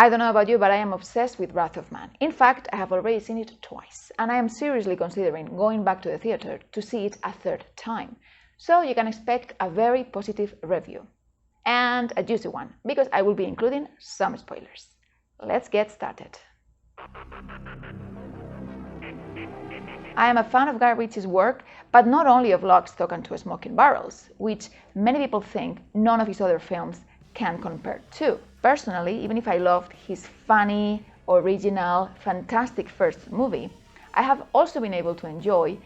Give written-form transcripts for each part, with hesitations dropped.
I don't know about you, but I am obsessed with Wrath of Man. In fact, I have already seen it twice, and I am seriously considering going back to the theater to see it a third time. So you can expect a very positive review. And a juicy one, because I will be including some spoilers. Let's get started. I am a fan of Guy Ritchie's work, but not only of Lock, Stock and Two Smoking Barrels, which many people think none of his other films can compare to. Personally, even if I loved his funny, original, fantastic first movie, I have also been able to enjoy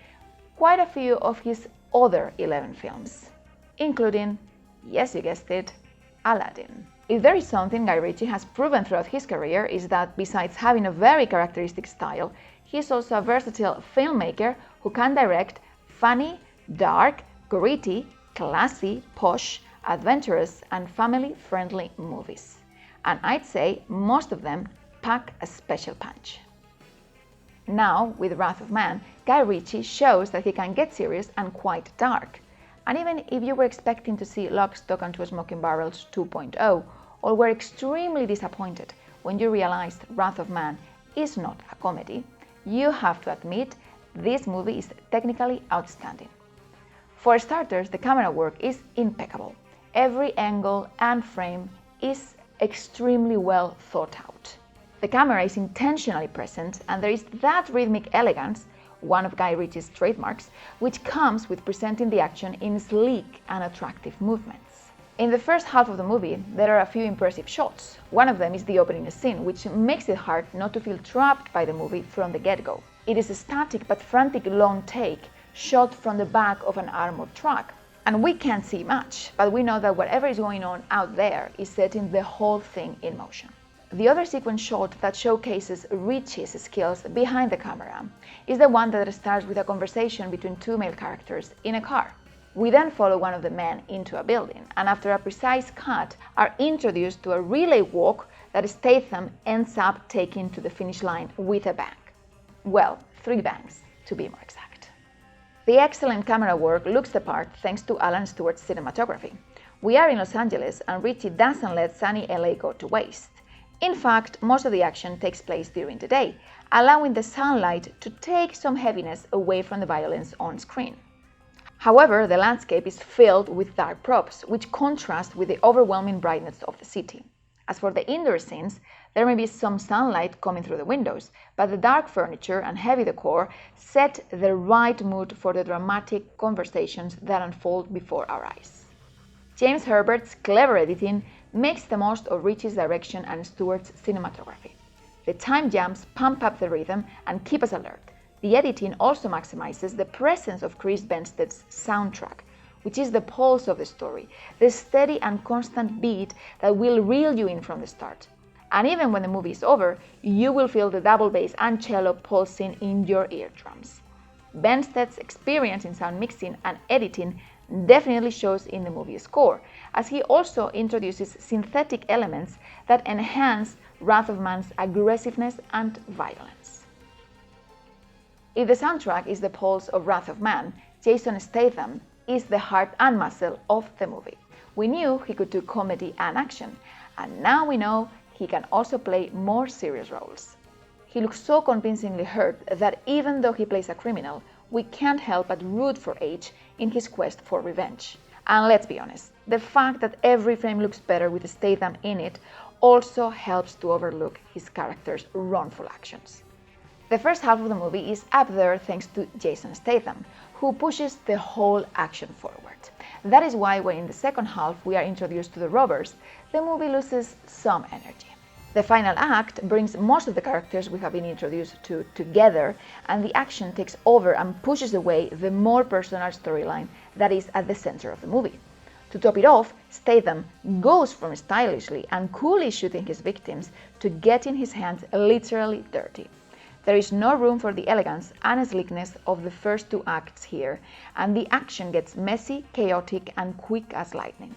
quite a few of his other 11 films, including, yes, you guessed it, Aladdin. If there is something Guy Ritchie has proven throughout his career is that besides having a very characteristic style, he is also a versatile filmmaker who can direct funny, dark, gritty, classy, posh, adventurous and family-friendly movies. And I'd say most of them pack a special punch. Now, with Wrath of Man, Guy Ritchie shows that he can get serious and quite dark. And even if you were expecting to see Lock, Stock and Two Smoking Barrels 2.0, or were extremely disappointed when you realized Wrath of Man is not a comedy, you have to admit this movie is technically outstanding. For starters, the camera work is impeccable. Every angle and frame is extremely well thought out. The camera is intentionally present, and there is that rhythmic elegance, one of Guy Ritchie's trademarks, which comes with presenting the action in sleek and attractive movements. In the first half of the movie, there are a few impressive shots. One of them is the opening scene, which makes it hard not to feel trapped by the movie from the get-go. It is a static but frantic long take, shot from the back of an armored truck. And we can't see much, but we know that whatever is going on out there is setting the whole thing in motion. The other sequence shot that showcases Ritchie's skills behind the camera is the one that starts with a conversation between two male characters in a car. We then follow one of the men into a building, and after a precise cut, are introduced to a relay walk that Statham ends up taking to the finish line with a bang. Well, 3 bangs, to be more exact. The excellent camera work looks the part thanks to Alan Stewart's cinematography. We are in Los Angeles, and Ritchie doesn't let sunny LA go to waste. In fact, most of the action takes place during the day, allowing the sunlight to take some heaviness away from the violence on screen. However, the landscape is filled with dark props, which contrast with the overwhelming brightness of the city. As for the indoor scenes, there may be some sunlight coming through the windows, but the dark furniture and heavy decor set the right mood for the dramatic conversations that unfold before our eyes. James Herbert's clever editing makes the most of Ritchie's direction and Stewart's cinematography. The time jumps pump up the rhythm and keep us alert. The editing also maximizes the presence of Chris Benstead's soundtrack, which is the pulse of the story, the steady and constant beat that will reel you in from the start. And even when the movie is over, you will feel the double bass and cello pulsing in your eardrums. Benstead's experience in sound mixing and editing definitely shows in the movie score, as he also introduces synthetic elements that enhance Wrath of Man's aggressiveness and violence. If the soundtrack is the pulse of Wrath of Man, Jason Statham is the heart and muscle of the movie. We knew he could do comedy and action, and now we know he can also play more serious roles. He looks so convincingly hurt that even though he plays a criminal, we can't help but root for H in his quest for revenge. And let's be honest, the fact that every frame looks better with Statham in it also helps to overlook his character's wrongful actions. The first half of the movie is up there thanks to Jason Statham, who pushes the whole action forward. That is why when in the second half we are introduced to the robbers, the movie loses some energy. The final act brings most of the characters we have been introduced to together, and the action takes over and pushes away the more personal storyline that is at the center of the movie. To top it off, Statham goes from stylishly and coolly shooting his victims to getting his hands literally dirty. There is no room for the elegance and sleekness of the first 2 acts here, and the action gets messy, chaotic, and quick as lightning.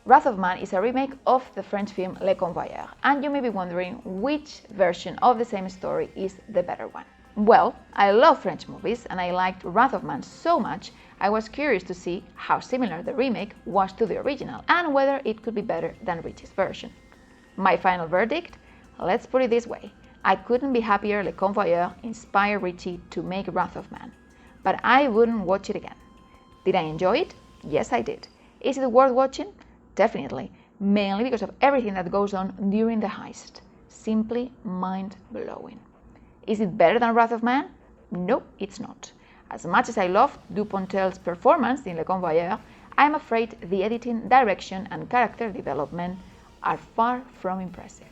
Wrath of Man is a remake of the French film Le Convoyeur, and you may be wondering which version of the same story is the better one. Well, I love French movies, and I liked Wrath of Man so much, I was curious to see how similar the remake was to the original, and whether it could be better than Ritchie's version. My final verdict? Let's put it this way. I couldn't be happier Le Convoyeur inspired Ritchie to make Wrath of Man, but I wouldn't watch it again. Did I enjoy it? Yes, I did. Is it worth watching? Definitely, mainly because of everything that goes on during the heist. Simply mind-blowing. Is it better than Wrath of Man? No, it's not. As much as I loved Dupontel's performance in Le Convoyeur, I'm afraid the editing, direction, and character development are far from impressive.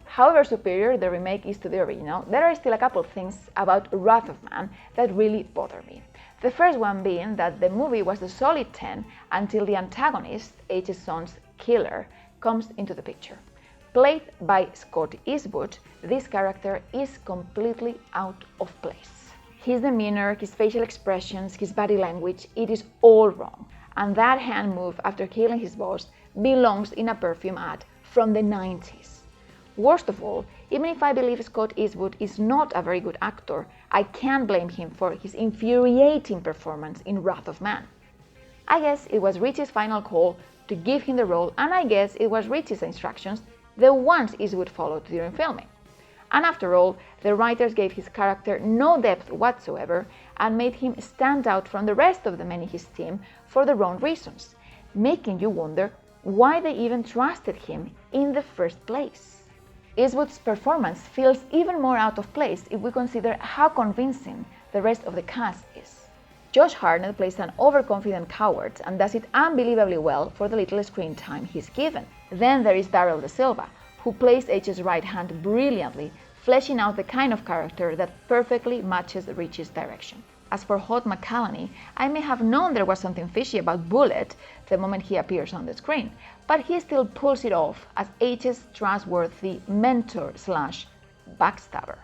However superior the remake is to the original, there are still a couple of things about Wrath of Man that really bother me. The first one being that the movie was a solid 10 until the antagonist, H.S. Son's killer, comes into the picture. Played by Scott Eastwood, this character is completely out of place. His demeanor, his facial expressions, his body language, it is all wrong. And that hand move after killing his boss belongs in a perfume ad from the 90s. Worst of all, even if I believe Scott Eastwood is not a very good actor, I can't blame him for his infuriating performance in Wrath of Man. I guess it was Ritchie's final call to give him the role, and I guess it was Ritchie's instructions, the ones Eastwood followed during filming. And after all, the writers gave his character no depth whatsoever and made him stand out from the rest of the men in his team for the wrong reasons, making you wonder why they even trusted him in the first place. Eastwood's performance feels even more out of place if we consider how convincing the rest of the cast is. Josh Hartnett plays an overconfident coward and does it unbelievably well for the little screen time he's given. Then there is Darryl De Silva, who plays H's right hand brilliantly, fleshing out the kind of character that perfectly matches Ritchie's direction. As for Hod McCallany, I may have known there was something fishy about Bullet the moment he appears on the screen, but he still pulls it off as H's trustworthy mentor/backstabber.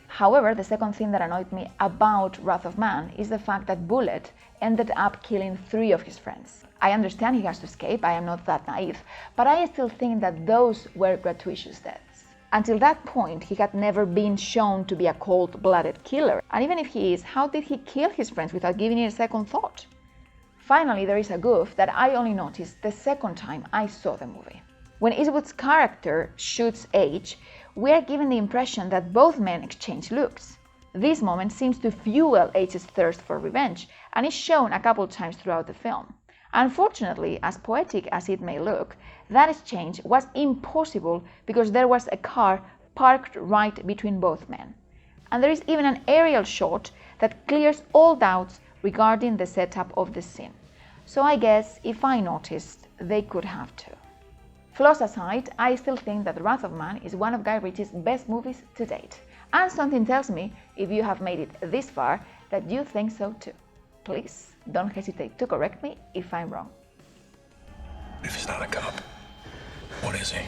However, the second thing that annoyed me about Wrath of Man is the fact that Bullet ended up killing 3 of his friends. I understand he has to escape, I am not that naive, but I still think that those were gratuitous deaths. Until that point, he had never been shown to be a cold-blooded killer, and even if he is, how did he kill his friends without giving it a second thought? Finally, there is a goof that I only noticed the second time I saw the movie. When Eastwood's character shoots H, we are given the impression that both men exchange looks. This moment seems to fuel H's thirst for revenge, and is shown a couple times throughout the film. Unfortunately, as poetic as it may look, that exchange was impossible because there was a car parked right between both men. And there is even an aerial shot that clears all doubts regarding the setup of the scene. So I guess if I noticed, they could have too. Flaws aside, I still think that Wrath of Man is one of Guy Ritchie's best movies to date. And something tells me, if you have made it this far, that you think so too. Please don't hesitate to correct me if I'm wrong. If he's not a cop, what is he?